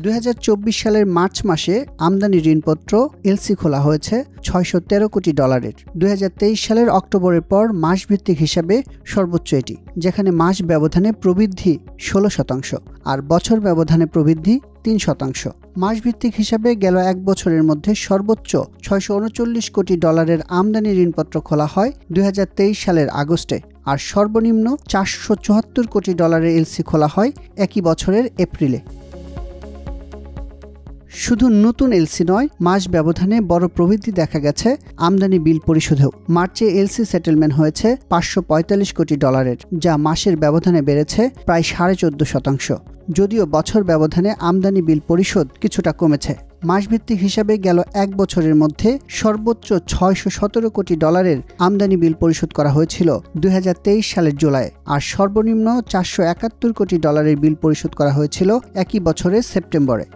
2024 সালের মার্চ মাসে আমদানি ঋণপত্র এলসি খোলা হয়েছে $613 কোটি। 2023 সালের অক্টোবরের পর মাসভিত্তিক হিসাবে সর্বোচ্চ এটি, যেখানে মাস ব্যবধানে প্রবৃদ্ধি 16% আর বছর ব্যবধানে প্রবৃদ্ধি 3%। মাসভিত্তিক হিসাবে গেল এক বছরের মধ্যে সর্বোচ্চ $639 কোটি আমদানি ঋণপত্র খোলা হয় 2023 সালের আগস্টে, আর সর্বনিম্ন $474 কোটি এলসি খোলা হয় একই বছরের এপ্রিলে। শুধু নতুন এলসি নয়, মাস ব্যবধানে বড় প্রবৃদ্ধি দেখা গেছে আমদানি বিল পরিশোধেও। মার্চে এলসি সেটেলমেন্ট হয়েছে $545 কোটি, যা মাসের ব্যবধানে বেড়েছে প্রায় 14.5%। যদিও বছর ব্যবধানে আমদানি বিল পরিশোধ কিছুটা কমেছে। মাসভিত্তিক হিসাবে গেল এক বছরের মধ্যে সর্বোচ্চ $617 কোটি আমদানি বিল পরিশোধ করা হয়েছিল 2023 সালের জুলাই, আর সর্বনিম্ন $471 কোটি বিল পরিশোধ করা হয়েছিল একই বছরের সেপ্টেম্বরে।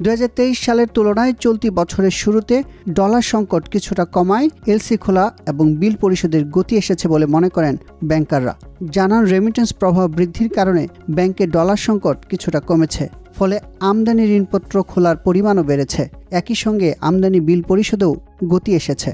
2023 সালের তুলনায় চলতি বছরের শুরুতে ডলার সংকট কিছুটা কমায় এলসি খোলা এবং বিল পরিশোধের গতি এসেছে বলে মনে করেন ব্যাংকাররা। জানান রেমিটেন্স প্রবাহ বৃদ্ধির কারণে ব্যাংকে ডলার সংকট কিছুটা কমেছে, ফলে আমদানি ঋণপত্র খোলার পরিমাণও বেড়েছে। একই সঙ্গে আমদানি বিল পরিশোধেও গতি এসেছে।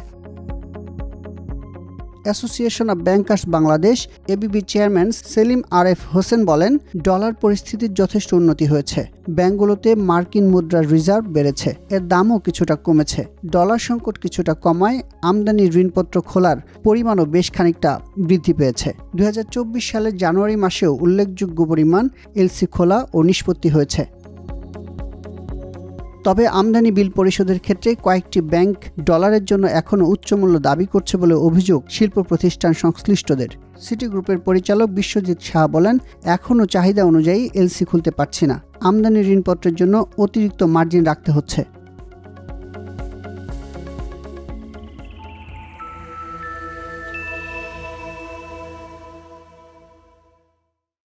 Association of bankers Bangladesh ABB chairman Selim Aref Hossain বলেন, ডলার পরিস্থিতির যথেষ্ট উন্নতি হয়েছে। ব্যাংকগুলোতে মার্কিন মুদ্রার রিজার্ভ বেড়েছে, এর দামও কিছুটা কমেছে। ডলার সংকট কিছুটা কমায় আমদানি ঋণপত্র খোলার পরিমাণও বেশ খানিকটা বৃদ্ধি পেয়েছে। 2024 সালের জানুয়ারি মাসেও উল্লেখযোগ্য পরিমাণ এলসি খোলা ও নিষ্পত্তি হয়েছে। তবে আমদানি বিল পরিশোধের ক্ষেত্রে কয়েকটি ব্যাংক ডলারের জন্য এখনও উচ্চমূল্য দাবি করছে বলে অভিযোগ শিল্প প্রতিষ্ঠান সংশ্লিষ্টদের। সিটি গ্রুপের পরিচালক বিশ্বজিৎ শাহ বলেন, এখনও চাহিদা অনুযায়ী এলসি খুলতে পারছি না। আমদানি ঋণপত্রের জন্য অতিরিক্ত মার্জিন রাখতে হচ্ছে।